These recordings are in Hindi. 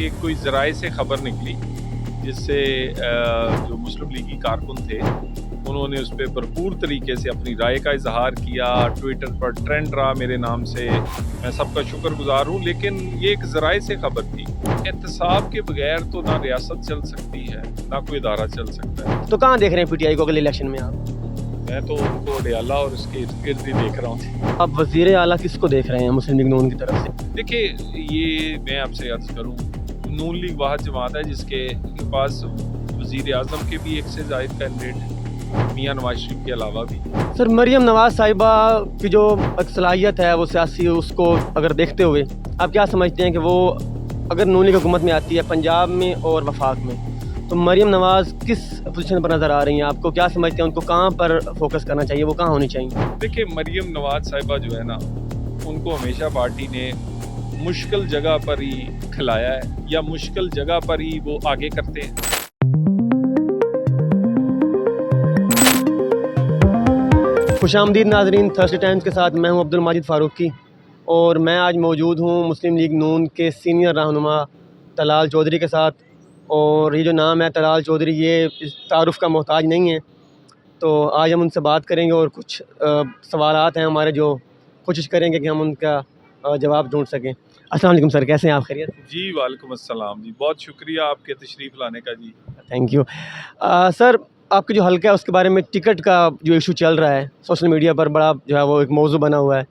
एक कोई ज़राए से ख़बर निकली जिससे जो मुस्लिम लीगी कारकुन थे उन्होंने उस पर भरपूर तरीके से अपनी राय का इजहार किया। ट्विटर पर ट्रेंड रहा मेरे नाम से, मैं सबका शुक्रगुजार हूँ। लेकिन ये एक ज़राए से ख़बर थी। एहतसाब के बगैर तो ना रियासत चल सकती है ना कोई इदारा चल सकता है। तो कहाँ देख रहे हैं पीटीआई को अगले इलेक्शन में आप? मैं तो उनको अडियाला और उसके इर्द गिर्द ही देख रहा हूँ। आप वज़ीर आला किसको देख रहे हैं मुस्लिम लीग नून की तरफ से? देखिए, ये मैं आपसे अर्ज करूँ, नून लीग वाहद जमात है जिसके पास वज़ीर आज़म के भी एक से ज़ायद कैंडिडेट है, मियाँ नवाज शरीफ के अलावा भी। सर, मरियम नवाज़ साहिबा की जो सलाहियत है वो सियासी, उसको अगर देखते हुए आप क्या समझते हैं कि वो अगर नून लीग हुकूमत में आती है पंजाब में और वफाक में, तो मरियम नवाज़ किस पोजीशन पर नज़र आ रही हैं? आपको क्या समझते हैं उनको कहाँ पर फोकस करना चाहिए, वो कहाँ होनी चाहिए? देखिए, मरियम नवाज साहिबा जो है ना, उनको हमेशा पार्टी ने मुश्किल जगह पर ही खिलाया है या मुश्किल जगह पर ही वो आगे करते हैं। खुशामदीद नाजरीन, थर्सडे टाइम्स के साथ मैं हूं अब्दुल माजिद फ़ारूकी और मैं आज मौजूद हूं मुस्लिम लीग नून के सीनियर रहनुमा तलाल चौधरी के साथ। और ये जो नाम है तलाल चौधरी, ये इस तारुफ़ का मोहताज नहीं है। तो आज हम उनसे बात करेंगे और कुछ सवालात हैं हमारे जो कोशिश करेंगे कि हम उनका जवाब ढूंढ सकें। अस्सलाम वालेकुम सर, कैसे हैं आप? खैरियत? जी, वालेकुम अस्सलाम जी, बहुत शुक्रिया आपके तशरीफ़ लाने का जी। Thank you. सर, आपके जो हल्का है उसके बारे में टिकट का जो इशू चल रहा है सोशल मीडिया पर, बड़ा जो है वो एक मौजू बना हुआ है।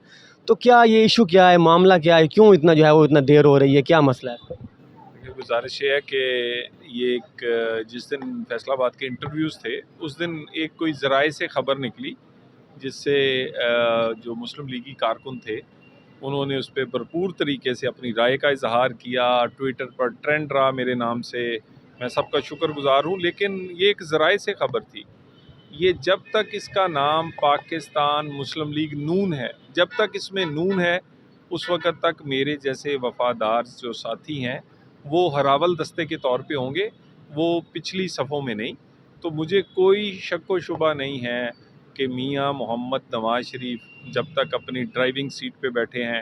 तो क्या ये इशू क्या है, मामला क्या है, क्यों इतना जो है वो इतना देर हो रही है, क्या मसला है? देखिए, गुजारिश ये है कि ये एक जिस दिन फैसलाबाद के इंटरव्यूज़ थे उस दिन एक कोई ज़राए से ख़बर निकली जिससे जो मुस्लिम लीगी कारकुन थे उन्होंने उस पर भरपूर तरीके से अपनी राय का इजहार किया। ट्विटर पर ट्रेंड रहा मेरे नाम से, मैं सबका शुक्रगुजार हूँ। लेकिन ये एक ज़राए से ख़बर थी। ये जब तक इसका नाम पाकिस्तान मुस्लिम लीग नून है, जब तक इसमें नून है, उस वक़्त तक मेरे जैसे वफ़ादार जो साथी हैं वो हरावल दस्ते के तौर पे होंगे, वो पिछली सफ़ों में नहीं। तो मुझे कोई शक व शुबा नहीं है कि मियाँ मोहम्मद नवाज शरीफ जब तक अपनी ड्राइविंग सीट पे बैठे हैं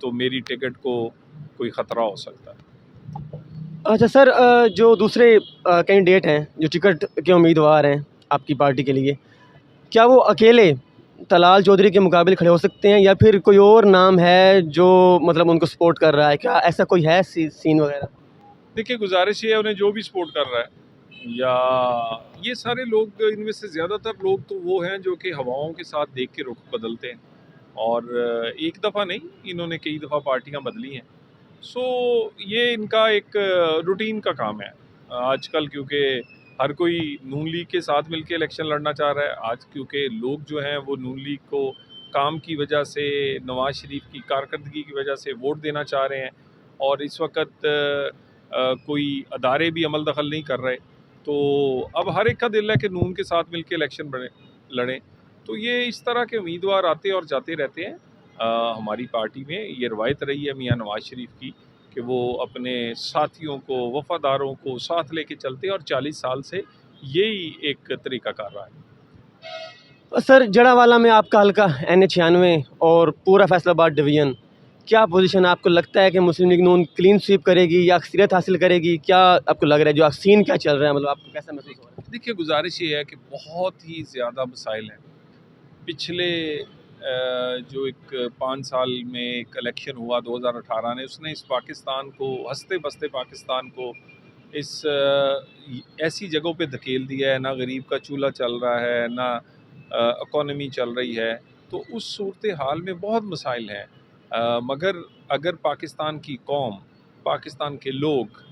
तो मेरी टिकट को कोई ख़तरा हो सकता है। अच्छा सर, जो दूसरे कैंडिडेट हैं जो टिकट के उम्मीदवार हैं आपकी पार्टी के लिए, क्या वो अकेले तलाल चौधरी के मुकाबले खड़े हो सकते हैं या फिर कोई और नाम है जो मतलब उनको सपोर्ट कर रहा है? क्या ऐसा कोई है सीन वगैरह? देखिए, गुजारिश ये है, उन्हें जो भी सपोर्ट कर रहा है या ये सारे लोग, इनमें से ज़्यादातर लोग तो वो हैं जो कि हवाओं के साथ देख के रुख बदलते हैं और एक दफ़ा नहीं, इन्होंने कई दफ़ा पार्टियां बदली हैं। सो ये इनका एक रूटीन का काम है आजकल, क्योंकि हर कोई नून लीग के साथ मिलकर इलेक्शन लड़ना चाह रहा है आज, क्योंकि लोग जो हैं वो नून लीग को काम की वजह से, नवाज शरीफ की कारकर्दगी की वजह से वोट देना चाह रहे हैं। और इस वक्त कोई अदारे भी अमल दखल नहीं कर रहे। तो अब हर एक का दिल है कि नून के साथ मिलकर इलेक्शन लड़ें। तो ये इस तरह के उम्मीदवार आते और जाते रहते हैं। हमारी पार्टी में ये रवायत रही है मियाँ नवाज शरीफ की कि वो अपने साथियों को, वफ़ादारों को साथ लेके चलते हैं और 40 साल से यही एक तरीक़ाकार रहा है। सर, जड़ावाला में आपका हल्का NH 96 और पूरा फैसलाबाद डिवीज़न, क्या पोजीशन आपको लगता है कि मुस्लिम लीग नून क्लीन स्वीप करेगी या अक्सरियत हासिल करेगी? क्या आपको लग रहा है, जो सीन क्या चल रहा है, मतलब आपको कैसा महसूस हो रहा है? देखिए, गुजारिश ये है कि बहुत ही ज़्यादा मसाइल हैं। पिछले जो एक 5 साल में एक इलेक्शन हुआ 2018 ने, उसने इस पाकिस्तान को, हंसते बसते पाकिस्तान को इस ऐसी जगहों पे धकेल दिया है। ना गरीब का चूल्हा चल रहा है, ना इकॉनमी चल रही है। तो उस सूरत हाल में बहुत मसाइल हैं। मगर अगर पाकिस्तान की कौम, पाकिस्तान के लोग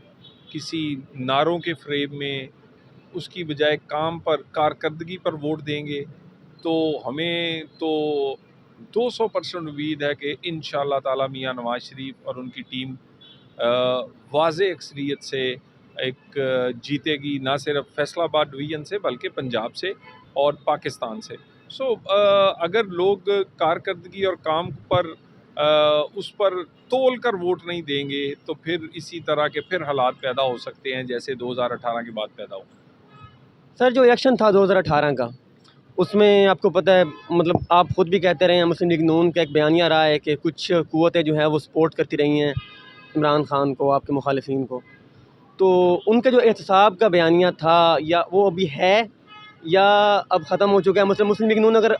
किसी नारों के फ्रेम में उसकी बजाय काम पर, कारकर्दगी पर वोट देंगे, तो हमें तो 200% उम्मीद है कि इंशाअल्लाह ताला मियाँ नवाज शरीफ और उनकी टीम वाज़े अक्सरियत से एक जीतेगी, ना सिर्फ फैसलाबाद डिवीज़न से बल्कि पंजाब से और पाकिस्तान से। सो अगर लोग कारकर्दगी और काम पर उस पर तोल कर वोट नहीं देंगे तो फिर इसी तरह के फिर हालात पैदा हो सकते हैं जैसे 2018 के बाद पैदा हुए। सर, जो इलेक्शन था 2018 का, उसमें आपको पता है, मतलब आप खुद भी कहते रहे हैं, मुस्लिम लीग नून का एक बयानिया रहा है कि कुछ कुव्वतें जो हैं वो सपोर्ट करती रही हैं इमरान ख़ान को, आपके मुखालिफिन को। तो उनका जो एहतसाब का बयानिया था, या वो अभी है या अब ख़त्म हो चुका है? मुस्लिम लीग नून अगर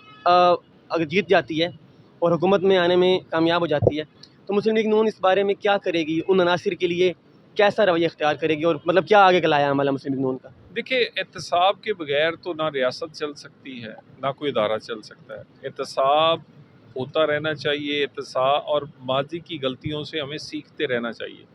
जीत जाती है और हुकूमत में आने में कामयाब हो जाती है, तो मुस्लिम लीग नून इस बारे में क्या करेगी? उन अनासिर के लिए कैसा रवैया इख्तियार करेगी, और मतलब क्या आगे का लाया अमल है मुस्लिम लीग नून का? देखिए, एहतसाब के बगैर तो ना रियासत चल सकती है, ना कोई इदारा चल सकता है। एहतसाब होता रहना चाहिए, एहतसाब और माजी की गलतियों से हमें सीखते रहना चाहिए।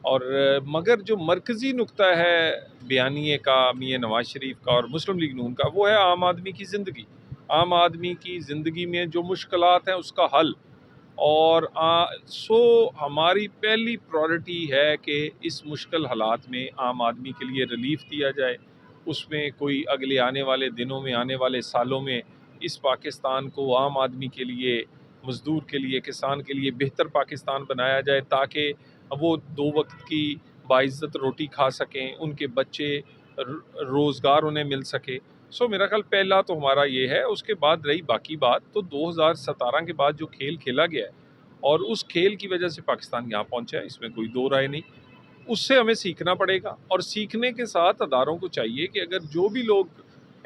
और मगर जो मरकज़ी नुक्ता है बयानिए का, मियां नवाज़ शरीफ का और मुस्लिम लीग नून का, वो है आम आदमी की ज़िंदगी। आम आदमी की ज़िंदगी में जो मुश्किलात हैं उसका हल। और हमारी पहली प्रायोरिटी है कि इस मुश्किल हालात में आम आदमी के लिए रिलीफ दिया जाए। उसमें कोई अगले आने वाले दिनों में, आने वाले सालों में इस पाकिस्तान को आम आदमी के लिए, मज़दूर के लिए, किसान के लिए बेहतर पाकिस्तान बनाया जाए, ताकि वो दो वक्त की बाइज़्ज़त रोटी खा सकें, उनके बच्चे रोज़गार उन्हें मिल सके। मेरा ख्याल पहला तो हमारा ये है। उसके बाद रही बाकी बात, तो 2017 के बाद जो खेल खेला गया है और उस खेल की वजह से पाकिस्तान यहाँ पहुँचा है, इसमें कोई दो राय नहीं। उससे हमें सीखना पड़ेगा, और सीखने के साथ अदारों को चाहिए कि अगर जो भी लोग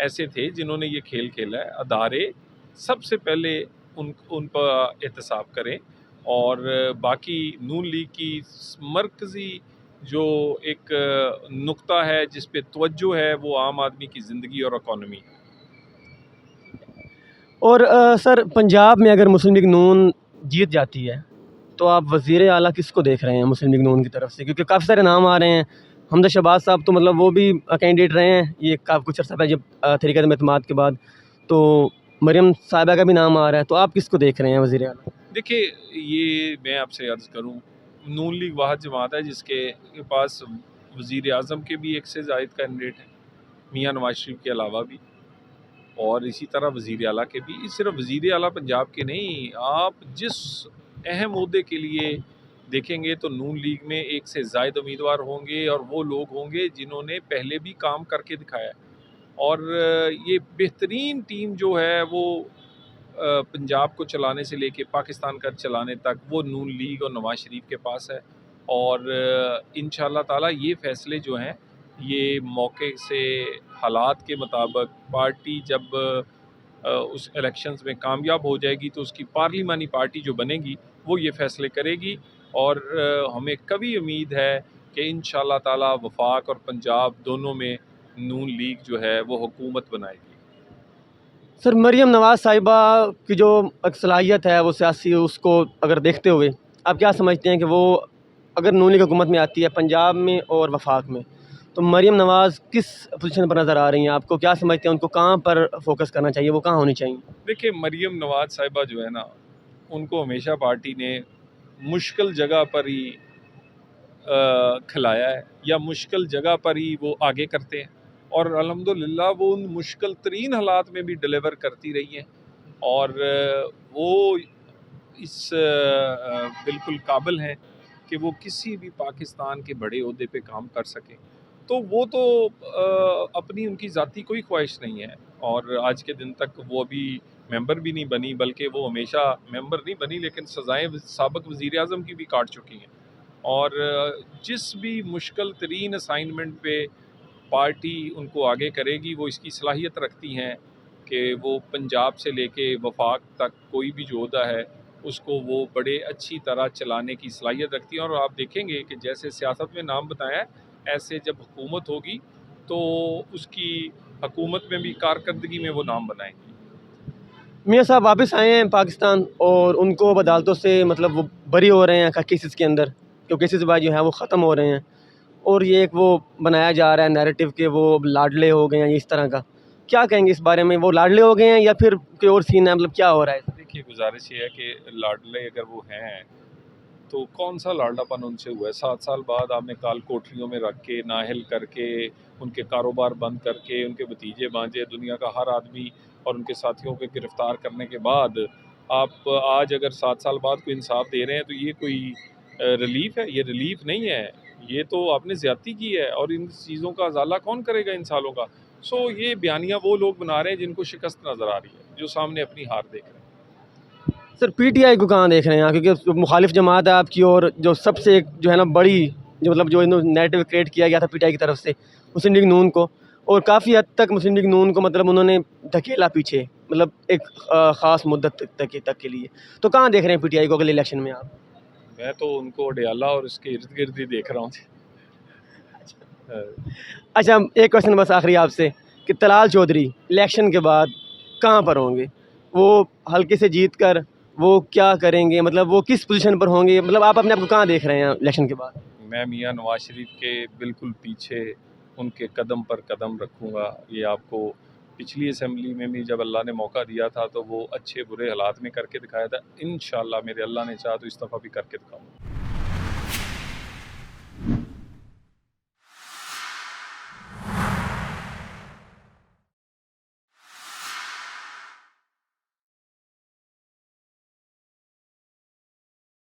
ऐसे थे जिन्होंने ये खेल खेला है, अदारे सबसे पहले उन पर एहतसाब करें। और बाकी नून लीग की मरकज़ी जो एक नुक्ता है जिस पे तवज्जो है, वो आम आदमी की ज़िंदगी और इकॉनमी है। और सर, पंजाब में अगर मुस्लिम लीग नून जीत जाती है, तो आप वज़ीर आला किसको देख रहे हैं मुस्लिम लीग नून की तरफ से? क्योंकि काफ़ी सारे नाम आ रहे हैं। हमजा शहबाज साहब तो मतलब वो भी कैंडिडेट रहे हैं, ये कुछ अर्सा पहले जब तहरीक-ए-एतमाद के बाद। तो मरियम साहिबा का भी नाम आ रहा है, तो आप किसको देख रहे हैं वज़ीर आला? देखिए, ये मैं आपसे अर्ज़ करूँ, नून लीग वाहिद जमात है जिसके पास वज़ीर आज़म के भी एक से ज़ायद कैंडिडेट हैं, मियां नवाज़ शरीफ के अलावा भी, और इसी तरह वज़ीर आला के भी। सिर्फ वज़ीर आला पंजाब के नहीं, आप जिस अहम ओहदे के लिए देखेंगे तो नून लीग में एक से ज़ायद उम्मीदवार होंगे, और वो लोग होंगे जिन्होंने पहले भी काम करके दिखाया है। और ये बेहतरीन टीम जो है वो पंजाब को चलाने से लेके पाकिस्तान का चलाने तक, वो नून लीग और नवाज़ शरीफ के पास है। और इंशाअल्लाह ताला ये फ़ैसले जो हैं, ये मौके से, हालात के मुताबिक, पार्टी जब उस इलेक्शंस में कामयाब हो जाएगी तो उसकी पार्लिमानी पार्टी जो बनेगी वो ये फ़ैसले करेगी। और हमें कभी उम्मीद है कि इंशाअल्लाह ताला वफाक और पंजाब दोनों में नून लीग जो है वो हुकूमत बनाएगी। सर, मरियम नवाज़ साहिबा की जो एक सलाहियत है वो सियासी, उसको अगर देखते हुए आप क्या समझते हैं कि वो अगर नून लीग हुकूमत में आती है पंजाब में और वफाक में, तो मरियम नवाज़ किस पोजीशन पर नज़र आ रही हैं आपको? क्या समझते हैं उनको कहाँ पर फोकस करना चाहिए, वो कहाँ होनी चाहिए? देखिए, मरियम नवाज़ साहिबा जो है ना, उनको हमेशा पार्टी ने मुश्किल जगह पर ही खिलाया है, या मुश्किल जगह पर ही वो आगे करते हैं, और अल्हम्दुलिल्लाह वो उन मुश्किल तरीन हालात में भी डिलीवर करती रही हैं। और वो इस बिल्कुल काबिल हैं कि वो किसी भी पाकिस्तान के बड़े ओहदे पे काम कर सकें। तो वो तो अपनी उनकी ज़ाती कोई ख्वाहिश नहीं है, और आज के दिन तक वो अभी मेंबर भी नहीं बनी, बल्कि वो हमेशा मेंबर नहीं बनी, लेकिन सज़ाएँ साबिक़ वज़ीर आज़म की भी काट चुकी हैं। और जिस भी मुश्किल तरीन असाइनमेंट पे पार्टी उनको आगे करेगी, वो इसकी सलाहियत रखती हैं कि वो पंजाब से लेके वफाक तक कोई भी जो ओहदा है उसको वो बड़े अच्छी तरह चलाने की सलाहियत रखती हैं। और आप देखेंगे कि जैसे सियासत में नाम बताया है, ऐसे जब हुकूमत होगी तो उसकी हुकूमत में भी कारकर्दगी में वो नाम बनाएंगी। मियाँ साहब वापस आए हैं पाकिस्तान, और उनको अब अदालतों से मतलब वो बरी हो रहे हैं केसेस के अंदर, क्योंकि केसेस बाद जो है वो ख़त्म हो रहे हैं, और ये एक वो बनाया जा रहा है नैरेटिव के वो लाडले हो गए हैं, इस तरह का। क्या कहेंगे इस बारे में? वो लाडले हो गए हैं या फिर कोई और सीन है, मतलब क्या हो रहा है? देखिए, गुजारिश ये है कि लाडले अगर वो हैं तो कौन सा लाडलापन उनसे हुआ है? 7 साल बाद आपने काल कोठरियों में रख के, नाअहल करके, उनके कारोबार बंद करके, उनके भतीजे भांजे, दुनिया का हर आदमी और उनके साथियों को गिरफ़्तार करने के बाद आप आज अगर 7 साल बाद कोई इंसाफ दे रहे हैं, तो ये कोई रिलीफ़ है? ये रिलीफ़ नहीं है, ये तो आपने ज़्यादती की है। और इन चीज़ों का अज़ाला कौन करेगा इन सालों का? ये बयानियाँ वो लोग बना रहे हैं जिनको शिकस्त नज़र आ रही है, जो सामने अपनी हार देख रहे हैं। सर पीटीआई को कहाँ देख रहे हैं आप, क्योंकि मुखालिफ जमात है आपकी, और जो सबसे एक जो है ना बड़ी जो मतलब जो नेरेटिव क्रिएट किया गया था पीटीआई की तरफ से मुस्लिम लीग नून को, और काफ़ी हद तक मुस्लिम लीग नून को मतलब उन्होंने धकेला पीछे, मतलब एक ख़ास मुद्दत तक के लिए। तो कहाँ देख रहे हैं पीटीआई को अगले इलेक्शन में आप? मैं तो उनको अडयाला और इसके इर्द गिर्द ही देख रहा हूँ। अच्छा, एक क्वेश्चन बस आखिरी आपसे कि तलाल चौधरी इलेक्शन के बाद कहाँ पर होंगे? वो हल्के से जीत कर वो क्या करेंगे, मतलब वो किस पोजीशन पर होंगे, मतलब आप अपने आप को कहाँ देख रहे हैं इलेक्शन के बाद? मैं मियाँ नवाज शरीफ के बिल्कुल पीछे उनके कदम पर कदम रखूँगा। ये आपको पिछली असेंबली में भी जब अल्लाह ने मौका दिया था तो वो अच्छे बुरे हालात में करके दिखाया था। इंशाल्लाह मेरे अल्लाह ने चाहा तो इस दफ़ा भी करके दिखाऊँगा।